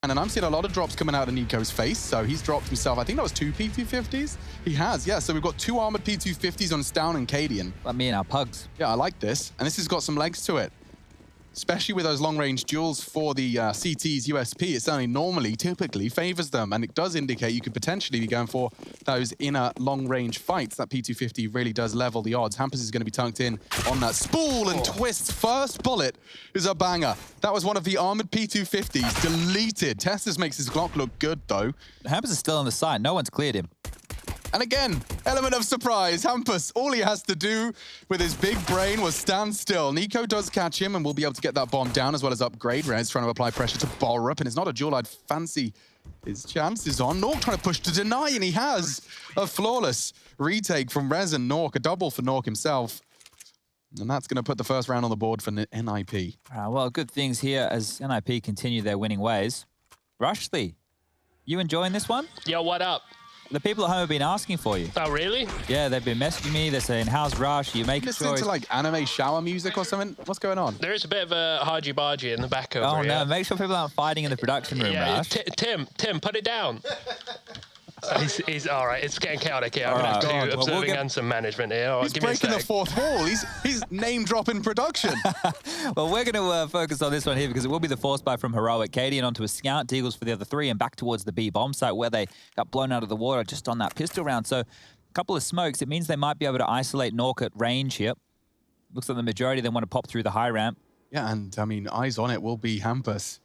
And I'm seeing a lot of drops coming out of Nico's face. So he's dropped himself, I think that was 2 P250s. He has, yeah. So we've got 2 armored P250s on Stown and Cadian. Like me and our pugs. Yeah, I like this. And this has got some legs to it. Especially with those long-range duels for the CT's USP, it certainly normally, typically favors them. And it does indicate you could potentially be going for those inner long-range fights. That P250 really does level the odds. Hampus is going to be tunked in on that spool and twists. First bullet is a banger. That was one of the armored P250s deleted. Testis makes his Glock look good, though. Hampus is still on the side. No one's cleared him. And again, element of surprise. Hampus, all he has to do with his big brain was stand still. Nico does catch him and will be able to get that bomb down as well as upgrade. Rez trying to apply pressure to Borup, and it's not a duel I'd fancy his chances on. Nork trying to push to deny, and he has a flawless retake from Rez and Nork, a double for Nork himself. And that's going to put the first round on the board for NIP. Well, good things here as NIP continue their winning ways. Rushley, you enjoying this one? Yo, what up? The people at home have been asking for you. Oh, really? Yeah, they've been messaging me. They're saying, how's Rush? You making sure... Listening to like anime shower music or something? What's going on? There is a bit of a haji-baji in the back over Oh, here. no. Make sure people aren't fighting in the production room, Yeah, Rush. Tim, put it down. He's all right. It's getting chaotic here. I'm All going right. to have to do Well, observing and some management here. He's breaking the fourth wall. He's name-dropping production. Well, we're going to focus on this one here because it will be the force buy from Heroic. Cadian onto a scout, Deagles for the other 3, and back towards the B bomb site where they got blown out of the water just on that pistol round. So a couple of smokes. It means they might be able to isolate Nork at range here. Looks like the majority of them want to pop through the high ramp. Yeah, and I mean, eyes on it will be Hampus.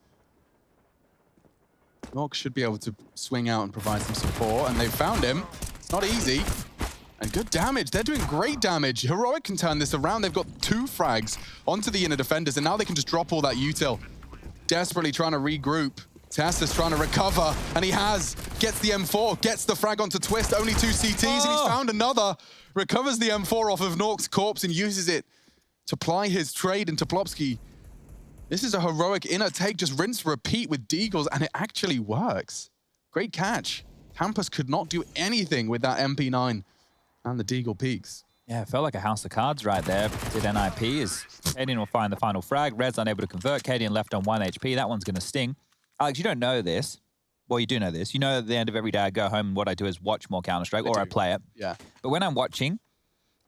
Nork should be able to swing out and provide some support, and they've found him. It's not easy. And good damage. They're doing great damage. Heroic can turn this around. They've got 2 frags onto the inner defenders, and now they can just drop all that util. Desperately trying to regroup. Testis trying to recover, and he gets the M4, gets the frag onto Twist, only 2 CTs, and he's found another. Recovers the M4 off of Nork's corpse and uses it to ply his trade into Plopsky. This is a Heroic inner take, just rinse, repeat with Deagles, and it actually works. Great catch. Hampus could not do anything with that MP9 and the Deagle peaks. Yeah, it felt like a house of cards right there. Did NIP as Cadian will find the final frag. Red's unable to convert. Cadian left on 1 HP. That one's going to sting. Alex, you don't know this. Well, you do know this. You know at the end of every day I go home and what I do is watch more Counter-Strike or I play it. Yeah. But when I'm watching,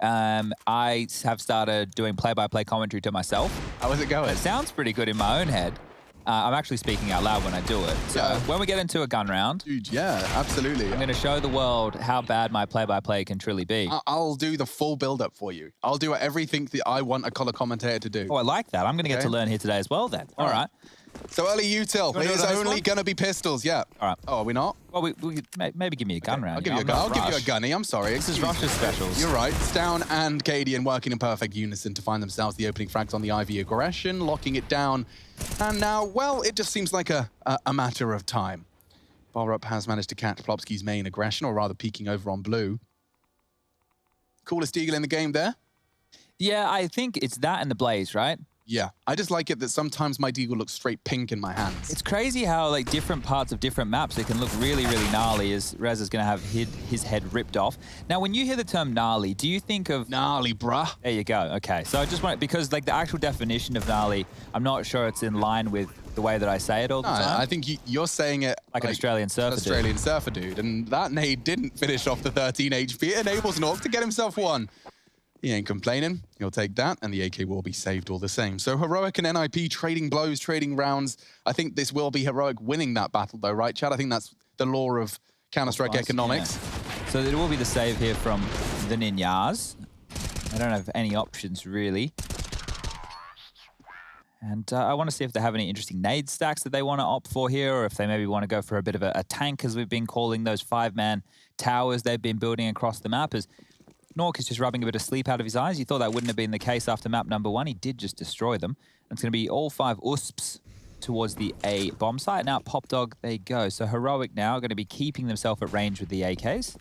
I have started doing play-by-play commentary to myself. How is it going? It sounds pretty good in my own head. I'm actually speaking out loud when I do it. So when we get into a gun round... Dude, yeah, absolutely. I'm going to show the world how bad my play-by-play can truly be. I'll do the full build-up for you. I'll do everything that I want a color commentator to do. Oh, I like that. I'm going to get to learn here today as well then. All right. So early util. It is only going to be pistols, yeah. All right. Oh, are we not? Well, we could maybe give me a gun round. I'll give you a gun. I'll give you a gunny. I'm sorry. This is Rush's specials. You're right. Stown and Cadian working in perfect unison to find themselves the opening frags on the Ivy aggression, locking it down. And now, well, it just seems like a matter of time. Borup has managed to catch Plopsky's main aggression, or rather peeking over on blue. Coolest eagle in the game there? Yeah, I think it's that and the Blaze, right? Yeah, I just like it that sometimes my Deagle looks straight pink in my hands. It's crazy how like different parts of different maps, it can look really, really gnarly as Rez is going to have his head ripped off. Now, when you hear the term gnarly, do you think of... Gnarly, bruh. There you go. Okay. So I just want... Because like the actual definition of gnarly, I'm not sure it's in line with the way that I say it all the time. I think you're saying it like an Australian surfer dude. And that nade didn't finish off the 13 HP. It enables Nork to get himself 1. He ain't complaining. He'll take that, and the AK will be saved all the same. So Heroic and NIP trading blows, trading rounds. I think this will be Heroic winning that battle, though, right, Chad? I think that's the law of Counter-Strike economics. Yeah. So there will be the save here from the Ninjas. I don't have any options, really. And I want to see if they have any interesting nade stacks that they want to opt for here, or if they maybe want to go for a bit of a tank, as we've been calling those 5-man towers they've been building across the map. As Nork is just rubbing a bit of sleep out of his eyes. You thought that wouldn't have been the case after map number 1. He did just destroy them. And it's going to be all 5 USPs towards the A bomb site. Now, Pop Dog, there you go. So Heroic now going to be keeping themselves at range with the AKs.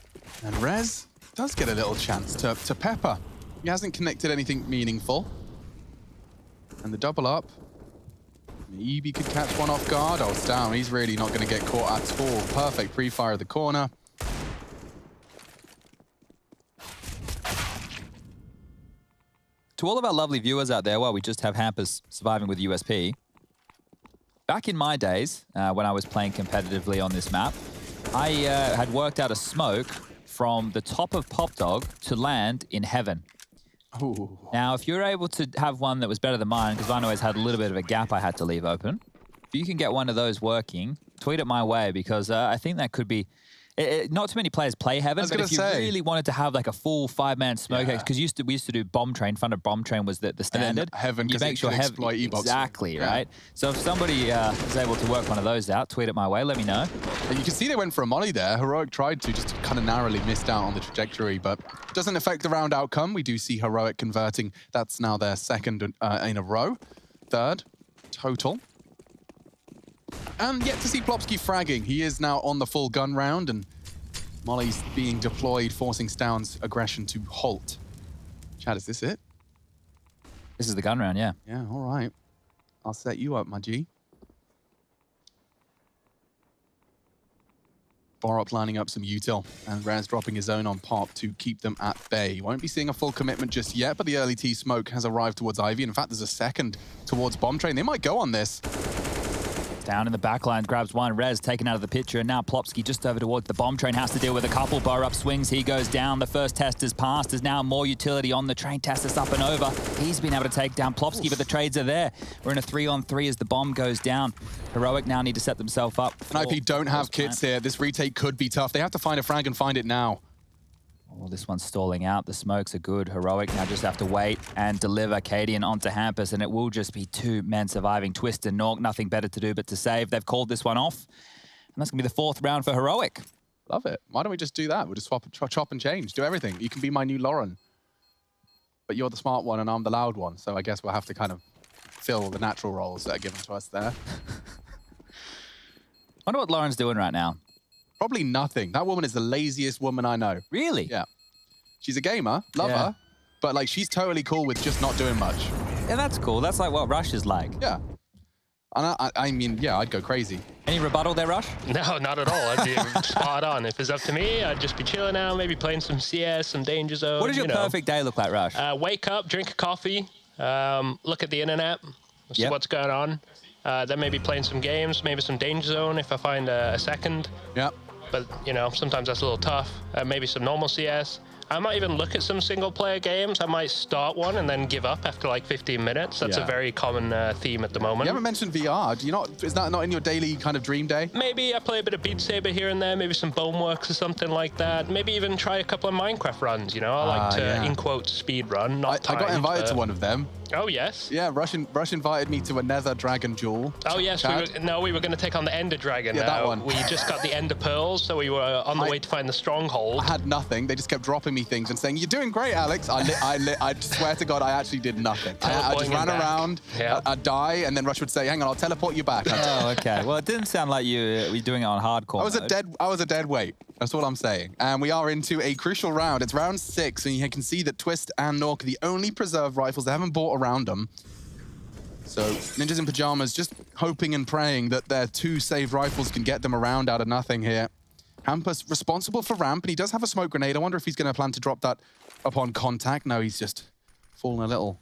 And Rez does get a little chance to pepper. He hasn't connected anything meaningful. And the double up. Maybe could catch one off guard. Oh, it's down. He's really not going to get caught at all. Perfect pre-fire of the corner. To all of our lovely viewers out there, well, we just have Hampus surviving with USP. Back in my days, when I was playing competitively on this map, I had worked out a smoke from the top of Pop Dog to land in heaven. Ooh. Now, if you're able to have one that was better than mine, because mine always had a little bit of a gap I had to leave open, if you can get one of those working, tweet it my way, because I think that could be... not too many players play heaven, but if you really wanted to have like a full 5-man smoke, because we used to do bomb train. Front of bomb train was the standard. Heaven, you make sure exploit E-box. Exactly, right? So if somebody is able to work one of those out, tweet it my way, let me know. And you can see they went for a molly there. Heroic tried to, just kind of narrowly missed out on the trajectory, but doesn't affect the round outcome. We do see Heroic converting. That's now their second in a row. Third total. And yet to see Plopsky fragging. He is now on the full gun round, and Molly's being deployed, forcing Stound's aggression to halt. Chad, is this it? This is the gun round, yeah. Yeah, all right. I'll set you up, my G. Borup lining up some util, and Raz dropping his own on Pop to keep them at bay. Won't be seeing a full commitment just yet, but the early T smoke has arrived towards Ivy. In fact, there's a second towards Bomb Train. They might go on this. Down in the backline, grabs one. Rez taken out of the picture, and now Plopsky just over towards the bomb train, has to deal with a couple. Borup swings, he goes down. The first test is passed. There's now more utility on the train. Testus up and over. He's been able to take down Plopsky, but the trades are there. We're in a 3-on-3 as the bomb goes down. Heroic now need to set themselves up. And IP don't have kits here. This retake could be tough. They have to find a frag and find it now. Oh, this one's stalling out. The smokes are good. Heroic now just have to wait and deliver Cadian onto Hampus, and it will just be 2 men surviving. Twist and Nork, nothing better to do but to save. They've called this one off, and that's going to be the 4th round for Heroic. Love it. Why don't we just do that? We'll just swap, chop and change, do everything. You can be my new Lauren. But you're the smart one and I'm the loud one, so I guess we'll have to kind of fill the natural roles that are given to us there. Wonder what Lauren's doing right now. Probably nothing. That woman is the laziest woman I know. Really? Yeah. She's a gamer, love her, but like she's totally cool with just not doing much. Yeah, that's cool. That's like what Rush is like. Yeah. And I mean, yeah, I'd go crazy. Any rebuttal there, Rush? No, not at all. I'd be spot on. If it's up to me, I'd just be chilling out, maybe playing some CS, some Danger Zone. What does your perfect day look like, Rush? Wake up, drink a coffee, look at the internet, see what's going on. Then maybe playing some games, maybe some Danger Zone if I find a second. Yeah. But, you know, sometimes that's a little tough. Maybe some normal CS. I might even look at some single-player games. I might start one and then give up after like 15 minutes. That's a very common theme at the moment. You haven't mentioned VR. Do you not? Is that not in your daily kind of dream day? Maybe I play a bit of Beat Saber here and there, maybe some Boneworks or something like that. Maybe even try a couple of Minecraft runs, you know? I like to, in quotes, speed run, not I got invited to one of them. Oh, yes? Yeah, Rush invited me to a Nether Dragon Duel. Oh, yes. We were going to take on the Ender Dragon. Yeah, that one. We just got the Ender Pearls, so we were on the way to find the Stronghold. I had nothing. They just kept dropping me things and saying, "You're doing great, Alex." I swear to God, I actually did nothing. I just ran around, I'd die, and then Rush would say, "Hang on, I'll teleport you back." Oh, okay. Well, it didn't sound like you were doing it on hardcore. I was a dead weight. That's what I'm saying. And we are into a crucial round. It's round 6, and you can see that Twist and Nork are the only preserved rifles they haven't bought around them. So Ninjas in Pyjamas just hoping and praying that their 2 saved rifles can get them around out of nothing here. Hampus responsible for ramp, and he does have a smoke grenade. I wonder if he's going to plan to drop that upon contact. No, he's just fallen a little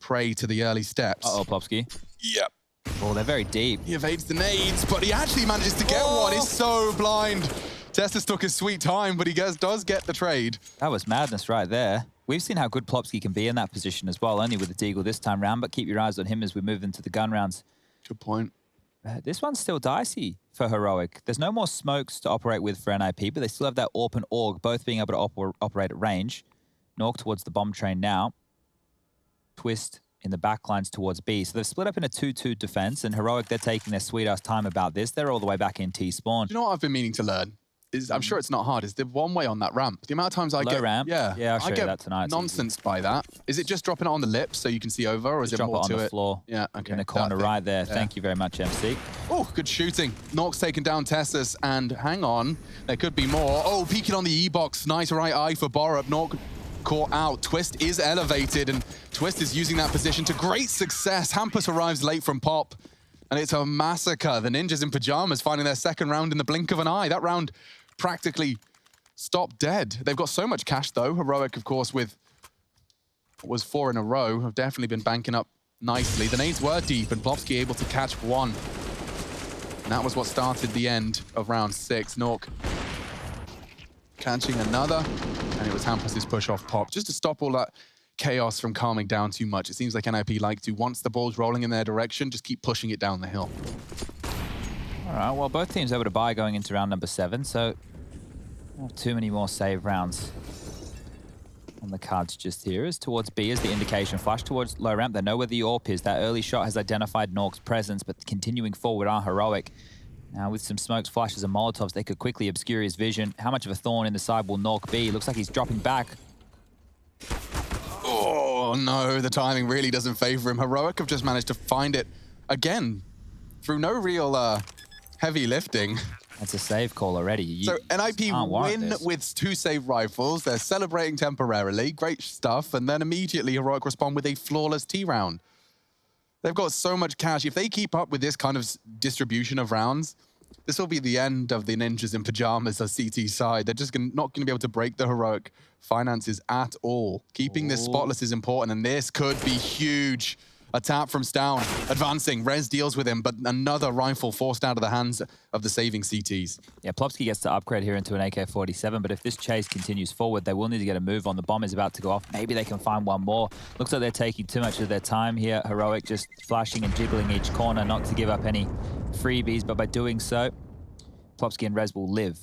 prey to the early steps. Uh-oh, Plopsky. Yep. Oh, they're very deep. He evades the nades, but he actually manages to get one. He's so blind. Testus took his sweet time, but he does get the trade. That was madness right there. We've seen how good Plopsky can be in that position as well, only with the Deagle this time round, but keep your eyes on him as we move into the gun rounds. Good point. This one's still dicey for Heroic. There's no more smokes to operate with for NIP, but they still have that AWP and AUG, both being able to operate at range. Nork towards the bomb train now. Twist in the backlines towards B. So they've split up in a 2-2 defense, and Heroic, they're taking their sweet-ass time about this. They're all the way back in T-spawn. You know what I've been meaning to learn? I'm sure it's not hard, is the one way on that ramp. The amount of times I get... ramp? Yeah, I'll show you that tonight. Nonsense by that. Is it just dropping it on the lips so you can see over, or is it more to it? Drop it on the floor. Yeah, okay. In the corner right there. Yeah. Thank you very much, MC. Oh, good shooting. Nork's taken down Tessus, and hang on, there could be more. Oh, peeking on the E-box. Nice right eye for Borup. Nork caught out. Twist is elevated, and Twist is using that position to great success. Hampus arrives late from Pop, and it's a massacre. The Ninjas in Pyjamas finding their second round in the blink of an eye. That round practically stopped dead. They've got so much cash, though. Heroic, of course, with what was 4 in a row, have definitely been banking up nicely. The nades were deep, and Plopsky able to catch one. And that was what started the end of round 6. Nork catching another, and it was Hampus's push off pop, just to stop all that chaos from calming down too much. It seems like NIP like to, once the ball's rolling in their direction, just keep pushing it down the hill. All right, well, both teams able to buy going into round number 7, so not too many more save rounds on the cards just here. As towards B is the indication. Flash towards low ramp. They know where the AWP is. That early shot has identified Nork's presence, but continuing forward are Heroic. Now with some smokes, flashes, and molotovs, they could quickly obscure his vision. How much of a thorn in the side will Nork be? Looks like he's dropping back. Oh no, the timing really doesn't favor him. Heroic have just managed to find it again through no real heavy lifting. That's a save call already. So NIP win with 2 save rifles. They're celebrating temporarily. Great stuff. And then immediately Heroic respond with a flawless T round. They've got so much cash. If they keep up with this kind of distribution of rounds, this will be the end of the Ninjas in Pyjamas on CT side. They're just not going to be able to break the Heroic finances at all. Keeping this spotless is important, and this could be huge. A tap from Stown, advancing. Rez deals with him, but another rifle forced out of the hands of the saving CTs. Yeah, Plopsky gets to upgrade here into an AK-47, but if this chase continues forward, they will need to get a move on. The bomb is about to go off. Maybe they can find one more. Looks like they're taking too much of their time here. Heroic just flashing and jiggling each corner, not to give up any freebies, but by doing so, Plopsky and Rez will live.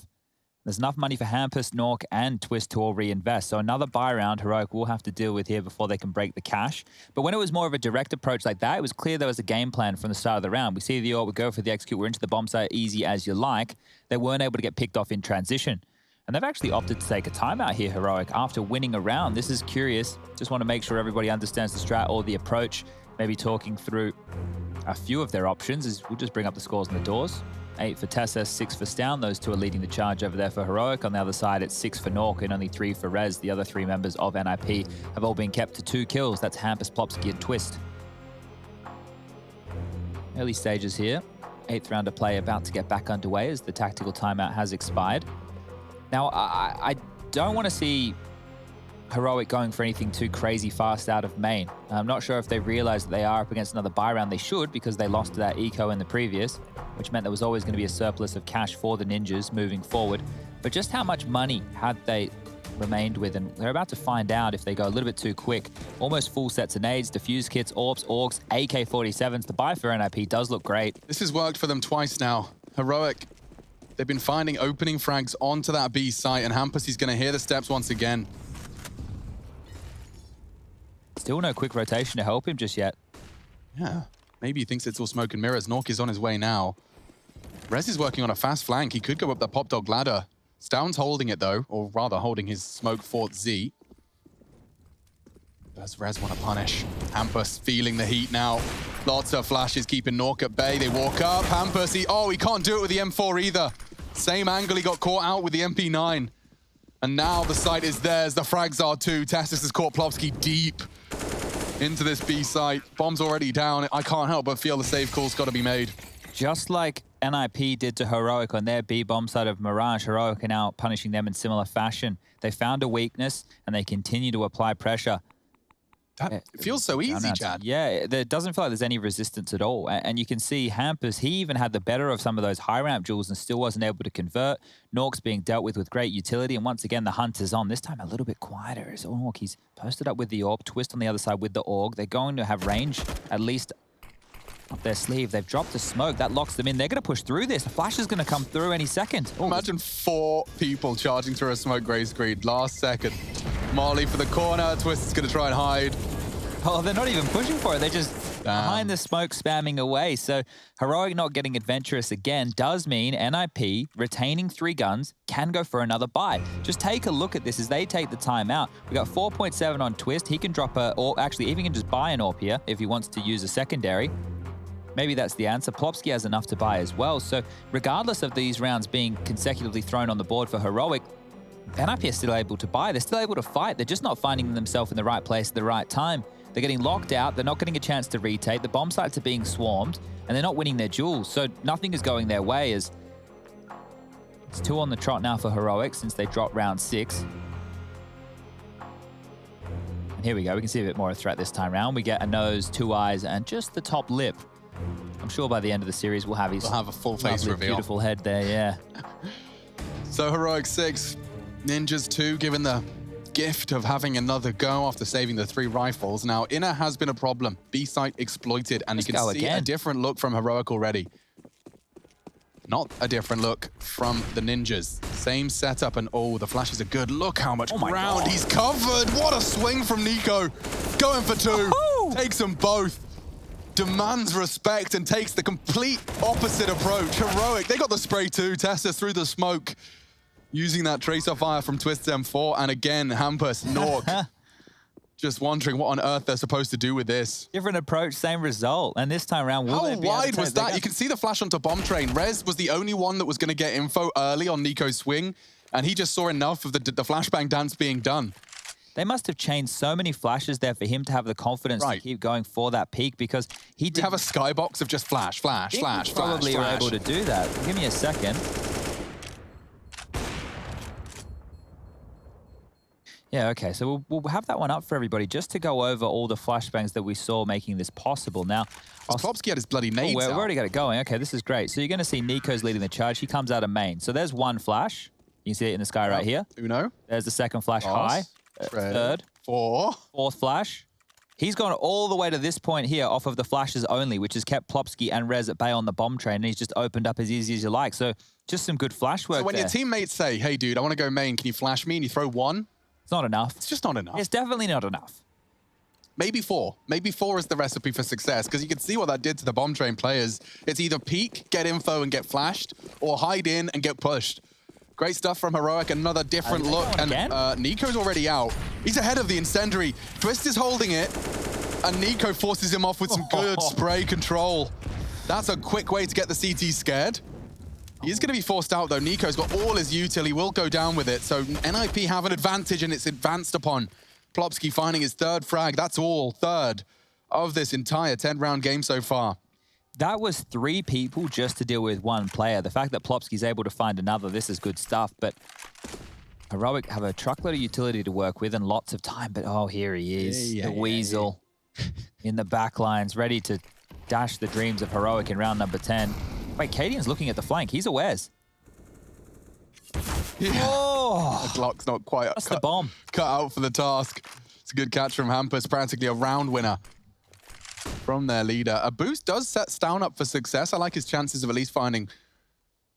There's enough money for Hampus, Nork, and Twist to all reinvest. So another buy round Heroic will have to deal with here before they can break the cash. But when it was more of a direct approach like that, it was clear there was a game plan from the start of the round. We see the AWP would go for the execute. We're into the bomb site easy as you like. They weren't able to get picked off in transition. And they've actually opted to take a timeout here, Heroic, after winning a round. This is curious. Just want to make sure everybody understands the strat or the approach. Maybe talking through a few of their options. As we'll just bring up the scores on the doors. 8 for Tessa, 6 for Stown. Those two are leading the charge over there for Heroic. On the other side, it's 6 for Nork and only 3 for Rez. The other 3 members of NIP have all been kept to 2 kills. That's Hampus, Plopsky, and Twist. Early stages here. 8th round of play about to get back underway as the tactical timeout has expired. Now, I don't want to see Heroic going for anything too crazy fast out of main. I'm not sure if they realize that they are up against another buy round. They should, because they lost that eco in the previous, which meant there was always going to be a surplus of cash for the Ninjas moving forward. But just how much money had they remained with? And they're about to find out if they go a little bit too quick. Almost full sets of nades, defuse kits, AWPs, AUGs, AK-47s. The buy for NIP does look great. This has worked for them twice now. Heroic, they've been finding opening frags onto that B site, and Hampus is going to hear the steps once again. Still no quick rotation to help him just yet. Yeah, maybe he thinks it's all smoke and mirrors. Nork is on his way now. Rez is working on a fast flank. He could go up the pop dog ladder. Stown's holding it though, or rather holding his smoke fort Z. Does Rez want to punish? Hampus feeling the heat now. Lots of flashes keeping Nork at bay. They walk up. Hampus, he can't do it with the M4 either. Same angle, he got caught out with the MP9. And now the site is theirs. The frags are too. Testis has caught Plopsky deep into this B site. Bomb's already down. I can't help but feel the save call's got to be made. Just like NIP did to Heroic on their B bomb side of Mirage, Heroic are now punishing them in similar fashion. They found a weakness and they continue to apply pressure. That feels so easy, Chad. Yeah, it doesn't feel like there's any resistance at all. And you can see Hampus, he even had the better of some of those high ramp duels and still wasn't able to convert. Nork's being dealt with great utility. And once again, the hunt is on. This time a little bit quieter as Ork. He's posted up with the AWP, Twist on the other side with the AUG. They're going to have range at least up their sleeve. They've dropped the smoke. That locks them in. They're going to push through this. The flash is going to come through any second. Oh, imagine 4 people charging through a smoke gray screen. Last second. Molly for the corner. Twist is going to try and hide. Oh, they're not even pushing for it. They're just behind the smoke spamming away. So Heroic not getting adventurous again does mean NIP retaining 3 guns can go for another buy. Just take a look at this as they take the time out. We got 4.7 on Twist. He can drop or actually even can just buy an AWP here if he wants to use a secondary. Maybe that's the answer. Plopsky has enough to buy as well. So regardless of these rounds being consecutively thrown on the board for Heroic, NIP is still able to buy. They're still able to fight. They're just not finding themselves in the right place at the right time. They're getting locked out. They're not getting a chance to retake. The bomb sites are being swarmed, and they're not winning their duels. So nothing is going their way as it's 2 on the trot now for Heroic since they dropped round 6. And here we go. We can see a bit more of a threat this time round. We get a nose, 2 eyes, and just the top lip I'm sure by the end of the series we'll have his We'll have a full face lovely, reveal. beautiful head there, yeah. So Heroic 6, Ninjas 2 given the gift of having another go after saving the 3 rifles. Now, Inner has been a problem. B site exploited, and Let's you can go see again. a different look from Heroic already. Not a different look from the Ninjas. Same setup, and oh, the flashes are good. Look how much ground he's covered. What a swing from Nico. Going for 2. Takes them both. Demands respect and takes the complete opposite approach. Heroic, they got the spray too. Tessa through the smoke. Using that tracer fire from Twist M4. And again, Hampus, Nork. Just wondering what on earth they're supposed to do with this. Different approach, same result. And this time around, how wide was that? You can see the flash onto Bomb Train. Rez was the only one that was going to get info early on Nico's swing. And he just saw enough of the flashbang dance being done. They must have changed so many flashes there for him to have the confidence to keep going for that peak, because he did have a skybox of just flash, flash, flash, probably flash. were able to do that. Give me a second. Yeah, okay, so we'll have that one up for everybody just to go over all the flashbangs that we saw making this possible. Now, Popsky had his bloody nades we've out. already got it going. Okay, this is great. So you're going to see Nico's leading the charge. He comes out of main. So there's one flash. You can see it in the sky right here. Uno. There's the second flash high. Third. 4. Fourth flash. He's gone all the way to this point here off of the flashes only, which has kept Plopsky and Rez at bay on the bomb train, and he's just opened up as easy as you like. So just some good flash work So when there. your teammates say, hey, dude, I want to go main, can you flash me? And you throw 1? It's not enough. It's just not enough. It's definitely not enough. Maybe 4. Maybe 4 is the recipe for success, because you can see what that did to the bomb train players. It's either peek, get info and get flashed, or hide in and get pushed. Great stuff from Heroic, another different look. And Nico's already out. He's ahead of the incendiary. Twist is holding it, and Nico forces him off with some good spray control. That's a quick way to get the CT scared. He is going to be forced out, though. Nico's got all his util. He will go down with it. So NIP have an advantage, and it's advanced upon. Plopsky finding his 3rd frag. That's all 3rd of this entire 10-round game so far. That was 3 people just to deal with 1 player. The fact that Plopsky's able to find another, this is good stuff. But Heroic have a truckload of utility to work with and lots of time. But oh, here he is, the Weasel in the back lines, ready to dash the dreams of Heroic in round number 10. Wait, Cadian's looking at the flank. He's a Wes. Yeah. Oh, The Glock's not quite that's the bomb. cut out for the task. It's a good catch from Hampus, practically a round winner from their leader. A boost does set Stown up for success. I like his chances of at least finding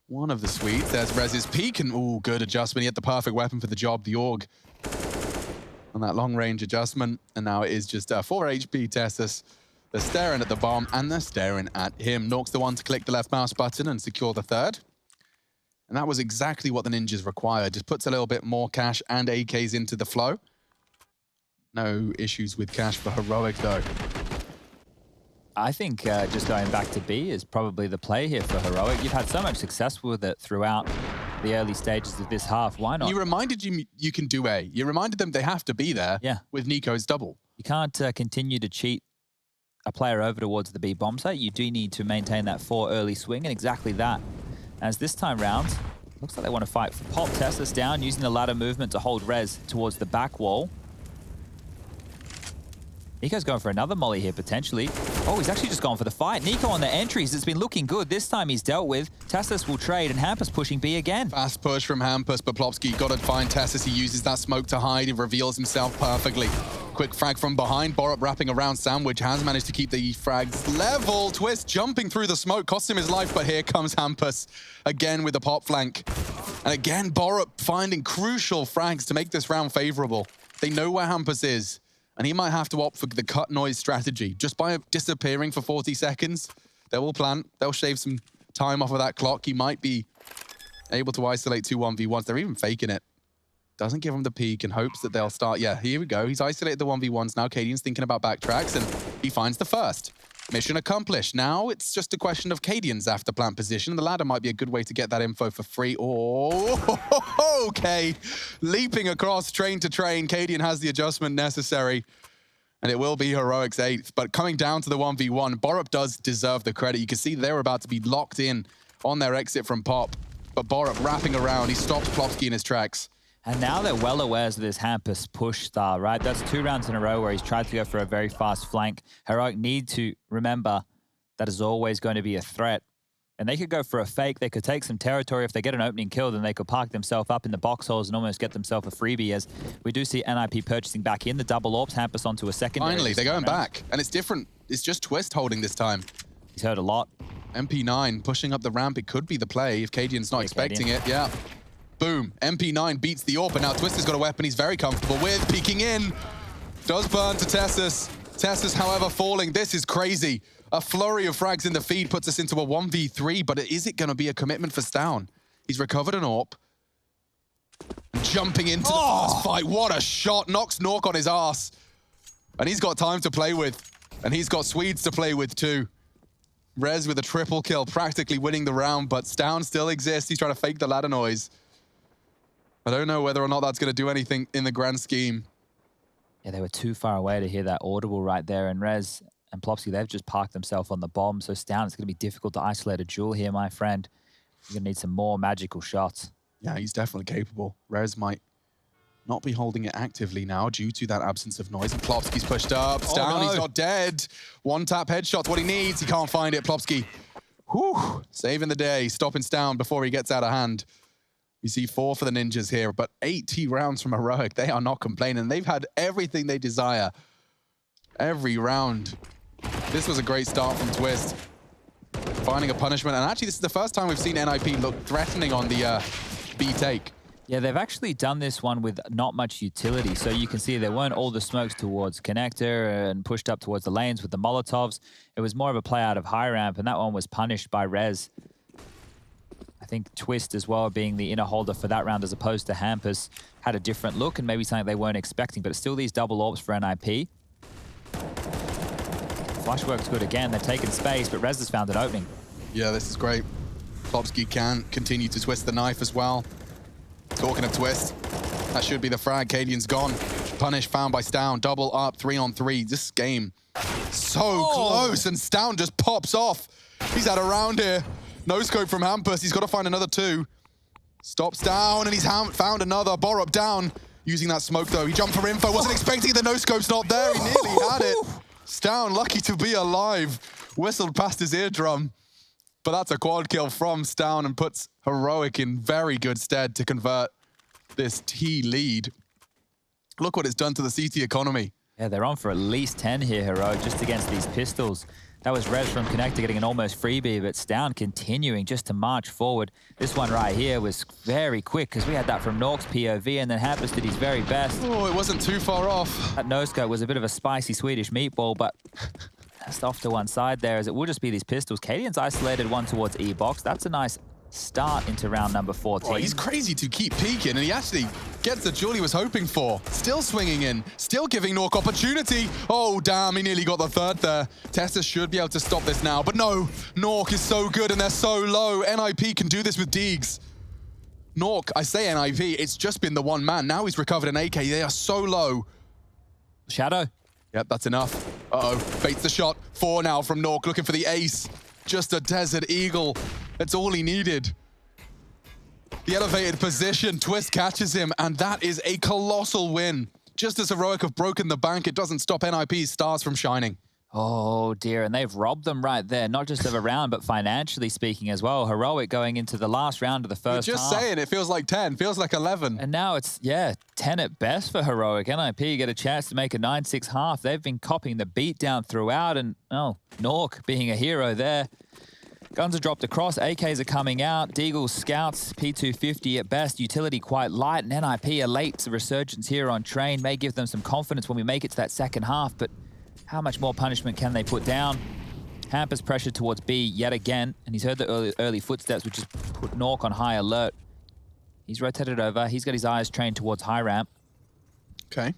one of the sweets. There's Rez's peak, and ooh, good adjustment. He had the perfect weapon for the job, the AUG. On that long-range adjustment, and now it is just 4 HP Tessus. They're staring at the bomb, and they're staring at him. Nork's the one to click the left mouse button and secure the 3rd. And that was exactly what the Ninjas required. Just puts a little bit more cash and AKs into the flow. No issues with cash for Heroic, though. I think just going back to B is probably the play here for Heroic. You've had so much success with it throughout the early stages of this half. Why not? You reminded you can do A. You reminded them they have to be there with Nico's double. You can't continue to cheat a player over towards the B bomb site. You do need to maintain that 4 early swing, and exactly that. As this time round, looks like they want to fight for Pop. Tesla's down, using the ladder movement to hold Rez towards the back wall. Nico's going for another molly here, potentially. Oh, he's actually just gone for the fight. Nico on the entries. It's been looking good. This time he's dealt with. Tessus will trade, and Hampus pushing B again. Fast push from Hampus, but Plopsky got to find Tessus. He uses that smoke to hide. He reveals himself perfectly. Quick frag from behind. Borup wrapping around Sandwich. Has managed to keep the frags level. Twist jumping through the smoke. Cost him his life, but here comes Hampus again with the pop flank. And again, Borup finding crucial frags to make this round favorable. They know where Hampus is. And he might have to opt for the cut noise strategy. Just by disappearing for 40 seconds, they will plant. They'll shave some time off of that clock. He might be able to isolate 2 1v1s. They're even faking it. Doesn't give him the peek and hopes that they'll start. Yeah, here we go. He's isolated the 1v1s. Now Cadian's thinking about backtracks, and he finds the first. Mission accomplished. Now it's just a question of Cadian's after plant position. The ladder might be a good way to get that info for free. Oh, okay. Leaping across train to train. Cadian has the adjustment necessary. And it will be Heroic's 8th. But coming down to the 1v1, Borup does deserve the credit. You can see they're about to be locked in on their exit from Pop. But Borup wrapping around. He stops Plopsky in his tracks. And now they're well aware of this Hampus push style, right? That's 2 rounds in a row where he's tried to go for a very fast flank. Heroic need to remember that is always going to be a threat. And they could go for a fake. They could take some territory. If they get an opening kill, then they could park themselves up in the box holes and almost get themselves a freebie, as we do see NIP purchasing back in the double AWPs, Hampus onto a secondary. Finally, they're going back. And it's different. It's just Twist holding this time. He's heard a lot. MP9 pushing up the ramp. It could be the play if Cadian's not expecting it. Yeah. Boom. MP9 beats the AWP, and now Twist has got a weapon he's very comfortable with. Peeking in. Does burn to Tessus. Tessus, however, falling. This is crazy. A flurry of frags in the feed puts us into a 1v3, but is it going to be a commitment for Stown? He's recovered an AWP. Jumping into the fast fight. What a shot. Knocks Nork on his ass. And he's got time to play with. And he's got Swedes to play with too. Rez with a triple kill, practically winning the round, but Stown still exists. He's trying to fake the ladder noise. I don't know whether or not that's going to do anything in the grand scheme. Yeah, they were too far away to hear that audible right there. And Rez and Plopsky, they've just parked themselves on the bomb. So Stown, it's going to be difficult to isolate a duel here, my friend. You're going to need some more magical shots. Yeah, he's definitely capable. Rez might not be holding it actively now due to that absence of noise. And Plopsky's pushed up. Stown, he's not dead. One tap headshot's what he needs. He can't find it. Plopsky, whew, saving the day, stopping Stown before he gets out of hand. We see 4 for the Ninjas here, but 80 rounds from Heroic. They are not complaining. They've had everything they desire every round. This was a great start from Twist. Finding a punishment. And actually, this is the first time we've seen NIP look threatening on the B take. Yeah, they've actually done this one with not much utility. So you can see there weren't all the smokes towards connector and pushed up towards the lanes with the Molotovs. It was more of a play out of high ramp, and that one was punished by Rez. I think Twist as well, being the inner holder for that round as opposed to Hampus, had a different look and maybe something they weren't expecting, but it's still these double AWPs for NIP. Flush works good again. They're taking space, but Rez has found an opening. Yeah, this is great. Plopsky can continue to twist the knife as well. Talking of Twist, that should be the frag. Cadian's gone. Punish found by Stown. Double up, 3-on-3. This game so close, and Stown just pops off. He's had a round here. No scope from Hampus. He's got to find another 2. Stops down, and he's found another. Borup down. Using that smoke, though. He jumped for info. Wasn't expecting it. The no scope's not there. He nearly had it. Stown, lucky to be alive. Whistled past his eardrum. But that's a quad kill from Stown and puts Heroic in very good stead to convert this T lead. Look what it's done to the CT economy. Yeah, they're on for at least 10 here, Heroic, just against these pistols. That was Rez from Connector getting an almost freebie, but Stown continuing just to march forward. This one right here was very quick because we had that from Nork's POV, and then Hampus did his very best. Oh, it wasn't too far off. That no-scope was a bit of a spicy Swedish meatball, but that's off to one side there, as it will just be these pistols. Cadian's isolated one towards E-box. That's a nice start into round number 14. Oh, he's crazy to keep peeking, and he actually gets the jewel he was hoping for. Still swinging in, still giving Nork opportunity. Oh, damn, he nearly got the 3rd there. Tessa should be able to stop this now, but no, Nork is so good and they're so low. NIP can do this with Deegs. Nork, I say NIP, it's just been the one man. Now he's recovered an AK. They are so low. Shadow. Yep, that's enough. Uh-oh, baits the shot. 4 now from Nork, looking for the ace. Just a Desert Eagle. That's all he needed. The elevated position, Twist catches him, and that is a colossal win. Just as Heroic have broken the bank, it doesn't stop NIP's stars from shining. Oh dear, and they've robbed them right there, not just of a round, but financially speaking as well. Heroic going into the last round of the first half. Just saying, it feels like 10, feels like 11. And now it's, yeah, 10 at best for Heroic. NIP get a chance to make a 9-6 half. They've been copying the beatdown throughout, and oh, Nork being a hero there. Guns are dropped across, AKs are coming out, Deagle's scouts, P250 at best, utility quite light, and NIP a late resurgence here on train may give them some confidence when we make it to that second half, but how much more punishment can they put down? Hampus pressured towards B yet again, and he's heard the early footsteps, which has put Nork on high alert. He's rotated over, he's got his eyes trained towards high ramp. Okay.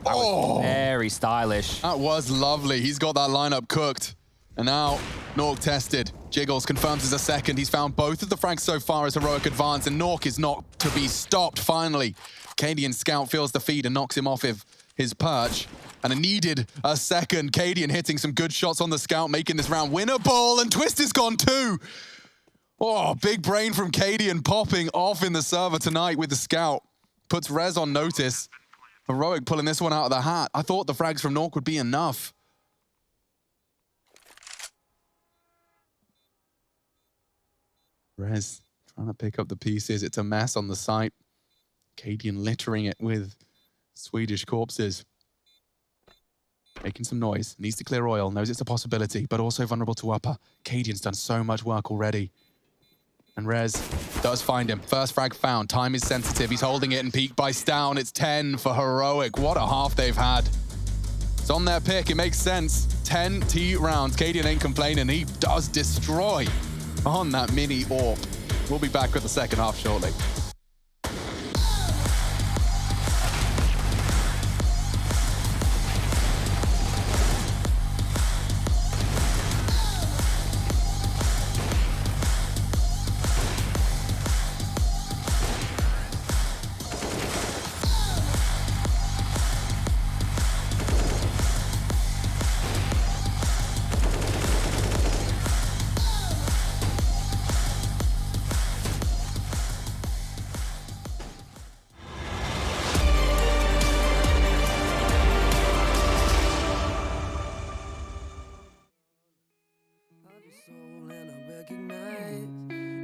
Oh, very stylish. That was lovely. He's got that lineup cooked. And now, Nork tested. Jiggles confirms as a second. He's found both of the frags so far as Heroic advance, and Nork is not to be stopped, finally. Cadian scout feels the feed and knocks him off his perch. And it needed a second. Cadian hitting some good shots on the scout, making this round winnable, and Twist is gone too. Oh, big brain from Cadian popping off in the server tonight with the scout. Puts Rez on notice. Heroic pulling this one out of the hat. I thought the frags from Nork would be enough. Rez trying to pick up the pieces. It's a mess on the site. Cadian littering it with Swedish corpses. Making some noise. Needs to clear oil. Knows it's a possibility, but also vulnerable to upper. Cadian's done so much work already. And Rez does find him. First frag found. Time is sensitive. He's holding it and peak by Stown. It's 10 for Heroic. What a half they've had. It's on their pick. It makes sense. 10 T rounds. Cadian ain't complaining. He does destroy on that mini AWP. We'll be back with the second half shortly.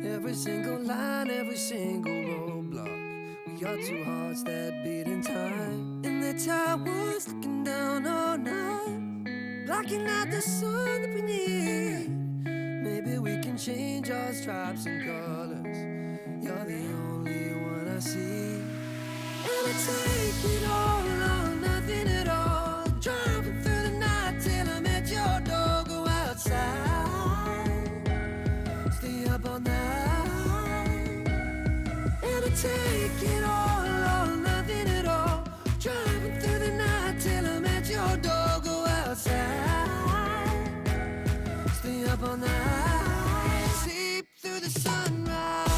Every single line, every single roadblock. We got two hearts that beat in time. In the towers, looking down all night, blocking out the sun that we need. Maybe we can change our stripes and colors. You're the only one I see. And I take it all or nothing at all. Driving through the night till I'm at your door. Go outside, stay up all night. And I take it all or nothing at all. Driving through the night till I'm at your door. Go outside, stay up all night. Sleep through the sunrise.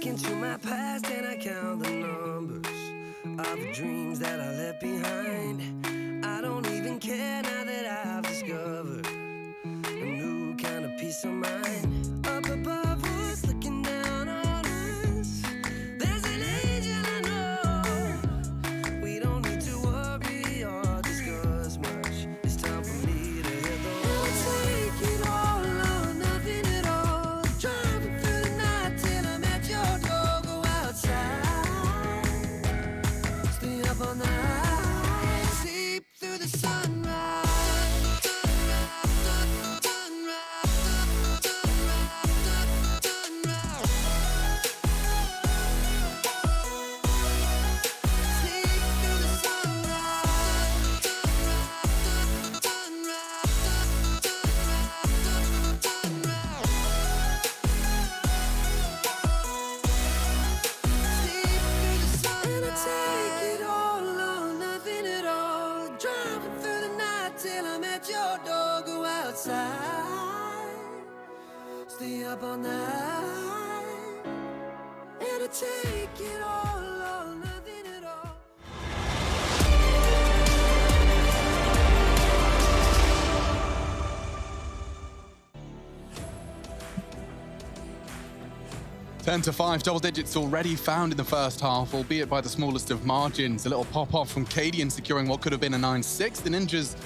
Into my past and I count the numbers of the dreams that I left behind. I don't even care now that I've discovered a new kind of peace of mind. Up above us, looking down on us, there's an angel I know. We don't need to worry or discuss much. It's time for me to hit the road. I'll take it all or nothing at all. Driving through the night till I'm at your door. Go outside, stay up all night. Sleep through the sunrise. Stay up all night, and I take it all or nothing at all. Ten to 5, double digits already found in the first half, albeit by the smallest of margins. A little pop-off from Cadian securing what could have been a 9-6. The Ninjas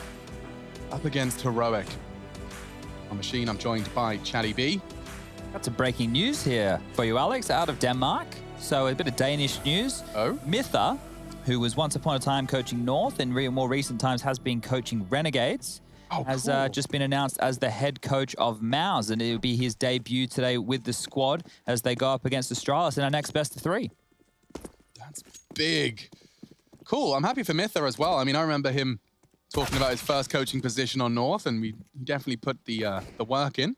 up against Heroic. On Machine, I'm joined by Chatty B. Got some breaking news here for you, Alex, out of Denmark. So a bit of Danish news. Oh? Mitha, who was once upon a time coaching North, in more recent times has been coaching Renegades, has cool. just been announced as the head coach of Maus, and it will be his debut today with the squad as they go up against Astralis in our next best of 3. That's big. Cool. I'm happy for Mitha as well. I mean, I remember him talking about his first coaching position on North, and he definitely put the work in.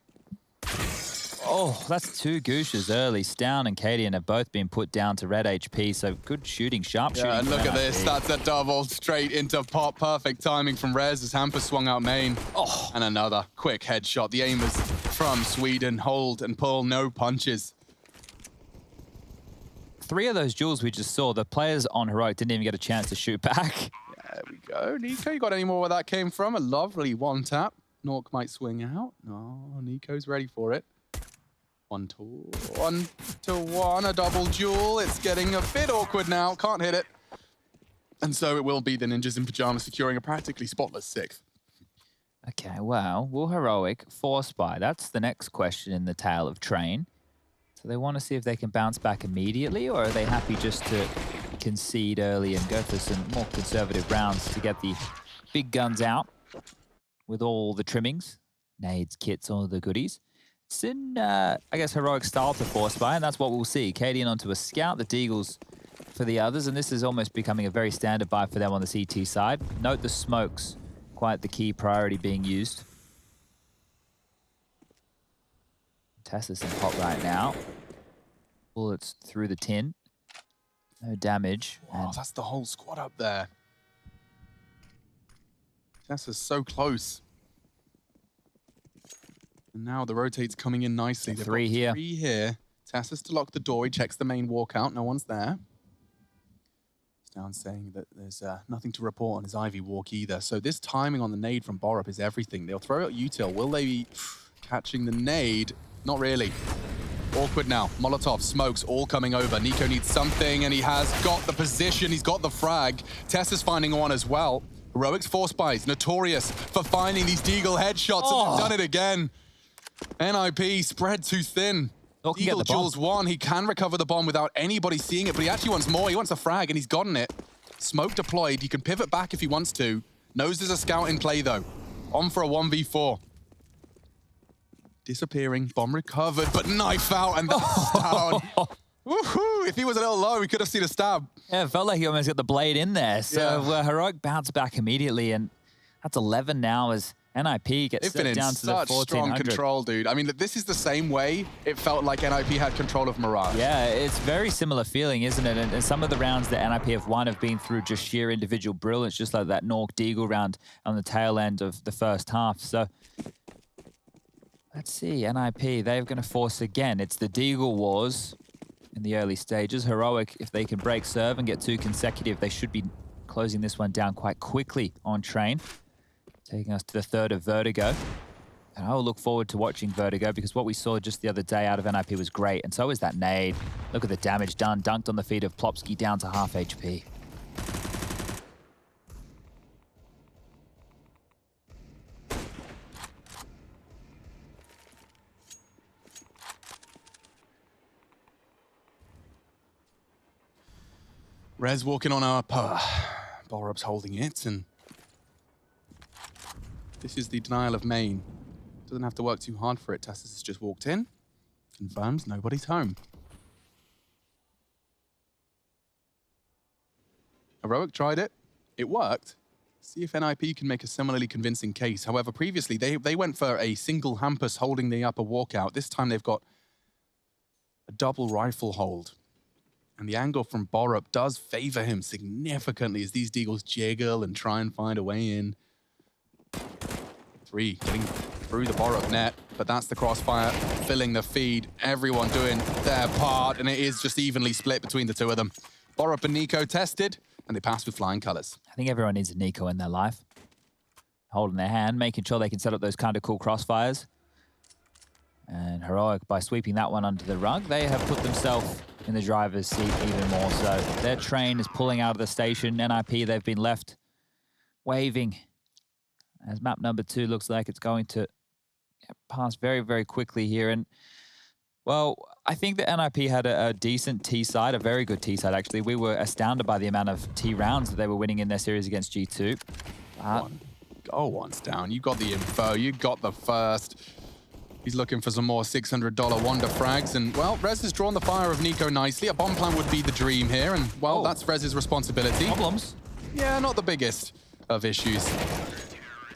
Oh, that's two Gooshes early. Stown and Cadian have both been put down to red HP, so good shooting, sharp shooting. Yeah, and from look at this. NIP. That's a double straight into pop. Perfect timing from Rez as Hamper swung out main. Oh. And another quick headshot. The aimers from Sweden hold and pull, no punches. 3 of those duels we just saw, the players on Heroic didn't even get a chance to shoot back. There we go. Nico, you got any more where that came from? A lovely one tap. Nork might swing out. No, Nico's ready for it. 1-to-1, a double duel. It's getting a bit awkward now. Can't hit it. And so it will be the Ninjas in Pyjamas securing a practically spotless 6th. Okay, well, will Heroic force buy? That's the next question in the tale of Train. So they want to see if they can bounce back immediately, or are they happy just to concede early and go for some more conservative rounds to get the big guns out with all the trimmings, nades, kits, all the goodies? It's in, I guess, Heroic style to force buy, and that's what we'll see. Cadian onto a scout, the Deagles for the others, and this is almost becoming a very standard buy for them on the CT side. Note the smokes, quite the key priority being used. Tassus in pot right now. Bullets through the tin. No damage. Wow, that's the whole squad up there. Tassus so close. And now the rotate's coming in nicely. They've 3 got here. 3 here. Tassus to lock the door. He checks the main walkout. No one's there. Down saying that there's nothing to report on his Ivy walk either. So this timing on the nade from Borup is everything. They'll throw out util. Will they be catching the nade? Not really. Awkward now. Molotov, smokes, all coming over. Nico needs something, and he has got the position. He's got the frag. Tess is finding one as well. Heroic's force buys, notorious for finding these Deagle headshots, and they've done it again. NIP spread too thin. Deagle Jules 1, he can recover the bomb without anybody seeing it, but he actually wants more. He wants a frag, and he's gotten it. Smoke deployed. He can pivot back if he wants to. Knows there's a scout in play, though. On for a 1v4. Disappearing. Bomb recovered, but knife out, and that's down. Woohoo! If he was a little low, we could have seen a stab. Yeah, it felt like he almost got the blade in there. So Yeah. Heroic bounced back immediately, and that's 11 now as NIP gets They've been set in down to the such 1400. strong control, dude. I mean, this is the same way it felt like NIP had control of Mirage. Yeah, it's very similar feeling, isn't it? And some of the rounds that NIP have won have been through just sheer individual brilliance, just like that Nork Deagle round on the tail end of the first half. So let's see, NIP, they're going to force again. It's the Deagle wars in the early stages. Heroic, if they can break serve and get 2 consecutive, they should be closing this one down quite quickly on Train, taking us to the 3rd of Vertigo. And I will look forward to watching Vertigo because what we saw just the other day out of NIP was great, and so is that nade. Look at the damage done, dunked on the feet of Plopsky down to half HP. Rez walking on up. Borup's holding it, and this is the denial of main. Doesn't have to work too hard for it. Tassus has just walked in. Confirms nobody's home. Heroic tried it. It worked. See if NIP can make a similarly convincing case. However, previously, they went for a single Hampus holding the upper walkout. This time they've got a double rifle hold. And the angle from Borup does favor him significantly as these Deagles jiggle and try and find a way in. 3 getting through the Borup net, but that's the crossfire filling the feed. Everyone doing their part, and it is just evenly split between the 2 of them. Borup and Nico tested, and they passed with flying colors. I think everyone needs a Nico in their life. Holding their hand, making sure they can set up those kind of cool crossfires. And Heroic, by sweeping that one under the rug, they have put themselves in the driver's seat even more so. Their train is pulling out of the station. NIP, they've been left waving as map number 2 looks like it's going to pass very, very quickly here. And, well, I think that NIP had a decent T side, a very good T side, actually. We were astounded by the amount of T rounds that they were winning in their series against G2. Go once down. You got the info. You got the first. He's looking for some more $600 Wonder frags. And, well, Rez has drawn the fire of Nico nicely. A bomb plant would be the dream here. And, well, that's Rez's responsibility. Problems? Yeah, not the biggest of issues.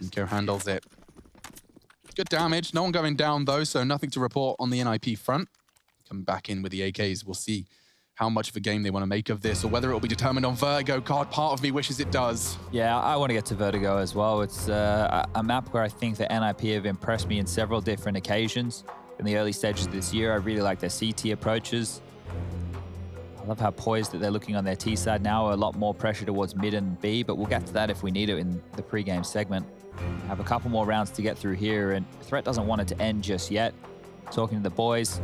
Nico handles it. Good damage. No one going down, though, so nothing to report on the NIP front. Coming back in with the AKs. We'll see how much of a game they want to make of this, or whether it will be determined on Vertigo. God, part of me wishes it does. Yeah, I want to get to Vertigo as well. It's a map where I think that NIP have impressed me in several different occasions. In the early stages of this year, I really like their CT approaches. I love how poised that they're looking on their T side now. A lot more pressure towards mid and B, but we'll get to that if we need it in the pre-game segment. Have a couple more rounds to get through here, and Threat doesn't want it to end just yet. Talking to the boys,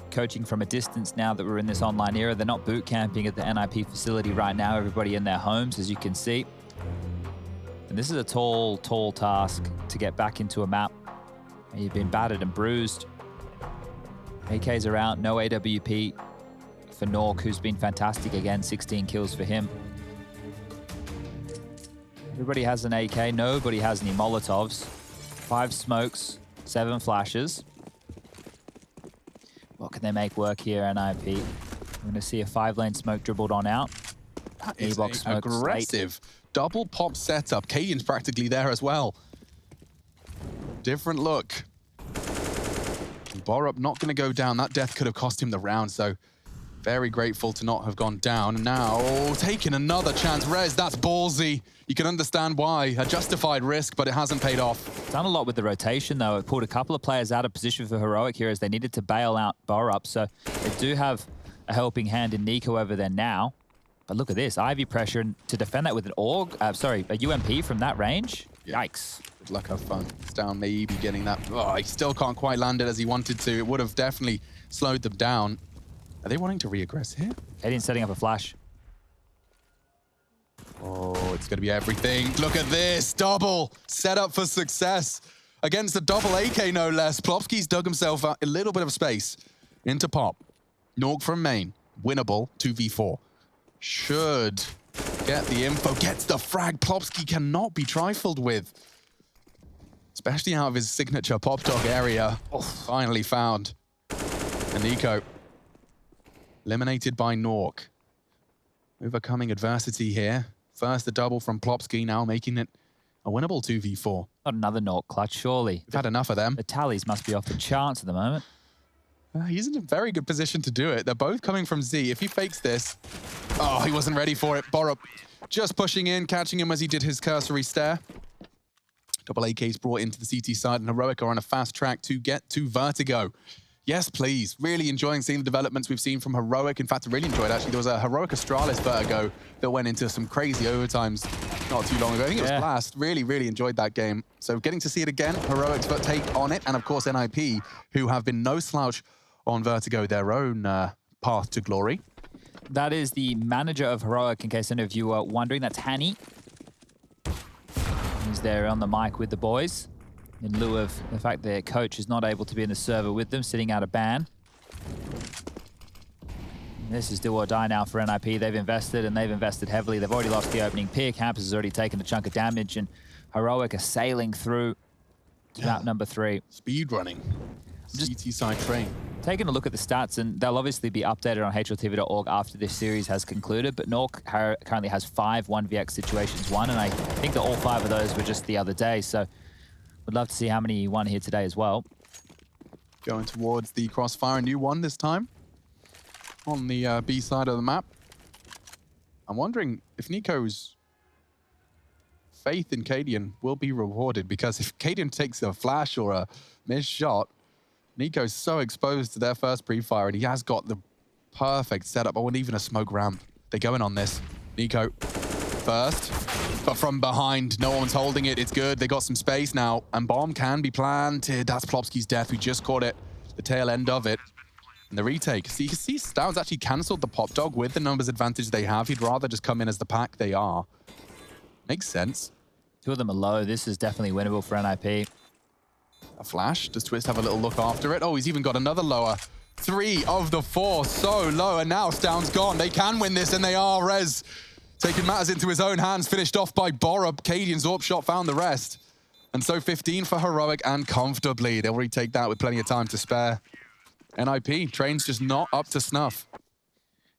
coaching from a distance now that we're in this online era. They're not boot camping at the NIP facility right now. Everybody in their homes, as you can see. And this is a tall, tall task to get back into a map. You've been battered and bruised. AKs are out, no AWP for Nork, who's been fantastic again, 16 kills for him. Everybody has an AK, nobody has any Molotovs. 5 smokes, 7 flashes. What can they make work here, NIP? We're going to see a 5-lane smoke dribbled on out. That is an aggressive double pop setup. Cadian's practically there as well. Different look. Borup not going to go down. That death could have cost him the round, so very grateful to not have gone down. And now, taking another chance. Rez, that's ballsy. You can understand why. A justified risk, but it hasn't paid off. Done a lot with the rotation, though. It pulled a couple of players out of position for Heroic here as they needed to bail out Borup. So they do have a helping hand in Nico over there now. But look at this. Ivy pressure to defend that with an a UMP from that range. Yeah. Yikes. Good luck, have fun. It's down, maybe getting that. Oh, he still can't quite land it as he wanted to. It would have definitely slowed them down. Are they wanting to re-aggress here? Cadian's setting up a flash. Oh, it's going to be everything. Look at this. Double. Set up for success. Against a double AK, no less. Plopsky's dug himself out a little bit of space into Pop. Nork from main. Winnable 2v4. Should get the info. Gets the frag. Plopsky cannot be trifled with. Especially out of his signature Pop Dog area. Oh, finally found. And Nico. Eliminated by Nork. Overcoming adversity here. First the double from Plopsky, now making it a winnable 2v4. Not another Nork clutch, surely. We've had enough of them. The tallies must be off the charts at the moment. He's in a very good position to do it. They're both coming from Z. If he fakes this... Oh, he wasn't ready for it. Borup just pushing in, catching him as he did his cursory stare. Double AK's brought into the CT side, and Heroic are on a fast track to get to Vertigo. Yes, please. Really enjoying seeing the developments we've seen from Heroic. In fact, I really enjoyed, actually. There was a Heroic Astralis Vertigo that went into some crazy overtimes not too long ago. I think it was Blast. Really, really enjoyed that game. So getting to see it again, Heroic's take on it, and of course NIP, who have been no slouch on Vertigo, their own path to glory. That is the manager of Heroic, in case any of you are wondering. That's Hanny. He's there on the mic with the boys, in lieu of the fact their coach is not able to be in the server with them, sitting out a ban. This is do or die now for NIP. They've invested, and they've invested heavily. They've already lost the opening pick. Hampus has already taken a chunk of damage, and Heroic are sailing through to map number 3. Speed running. CT side train. Taking a look at the stats, and they'll obviously be updated on HLTV.org after this series has concluded, but Nork currently has 5 1vx situations won, and I think that all 5 of those were just the other day, so would love to see how many he won here today as well. Going towards the crossfire, a new one this time on the B side of the map. I'm wondering if Nico's faith in Cadian will be rewarded, because if Cadian takes a flash or a missed shot, Nico's so exposed to their first pre-fire, and he has got the perfect setup. I want even a smoke ramp. They're going on this. Nico first, but from behind, no one's holding it. It's good. They got some space now, and bomb can be planted. That's Plopsky's death. We just caught it, the tail end of it. And the retake. See, you can see Stout's actually cancelled the Pop Dog with the numbers advantage they have. He'd rather just come in as the pack they are. Makes sense. 2 of them are low. This is definitely winnable for NIP. A flash. Does Twist have a little look after it? Oh, he's even got another lower. 3 of the 4. So low. And now Stout's gone. They can win this, and they are. Rez taking matters into his own hands. Finished off by Borup. Cadian's AWP shot found the rest. And so 15 for Heroic, and comfortably. They'll retake that with plenty of time to spare. NIP, train's just not up to snuff.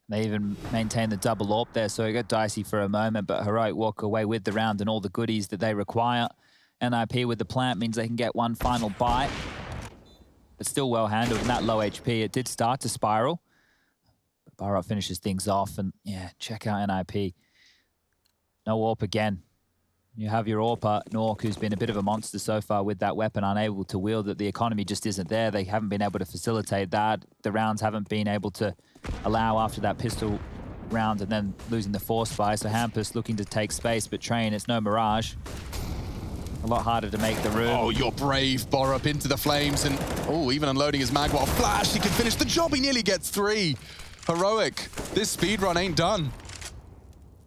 They even maintain the double AWP there, so it got dicey for a moment, but Heroic walk away with the round and all the goodies that they require. NIP with the plant means they can get one final bite. But still well handled and that low HP. It did start to spiral. But Barot finishes things off and yeah, check out NIP. No AWP again. You have your AWPer, Nork, who's been a bit of a monster so far with that weapon, unable to wield it. The economy just isn't there. They haven't been able to facilitate that. The rounds haven't been able to allow after that pistol round and then losing the force buy. So Hampus looking to take space, but Train, it's no Mirage. A lot harder to make the room. Oh, you're brave, Borup into the flames, and oh, even unloading his mag while Flash, he can finish the job. He nearly gets 3. Heroic, this speedrun ain't done.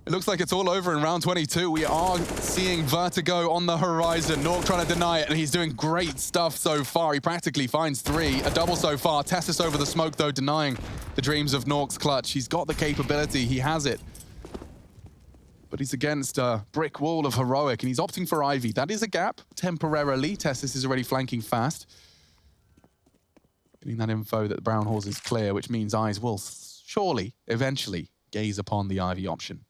It looks like it's all over in round 22. We are seeing Vertigo on the horizon. Nork trying to deny it, and he's doing great stuff so far. He practically finds 3, a double so far. Tessus over the smoke, though, denying the dreams of Nork's clutch. He's got the capability, he has it. But he's against a brick wall of Heroic, and he's opting for Ivy. That is a gap, temporarily. Tessus is already flanking fast. Getting that info that the Brown Horse is clear, which means eyes will surely, eventually, gaze upon the Ivy option.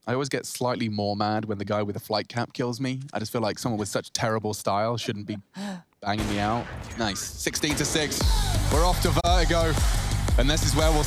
I always get slightly more mad when the guy with the flight cap kills me. I just feel like someone with such terrible style shouldn't be banging me out. Nice. 16-6. We're off to Vertigo. And this is where we'll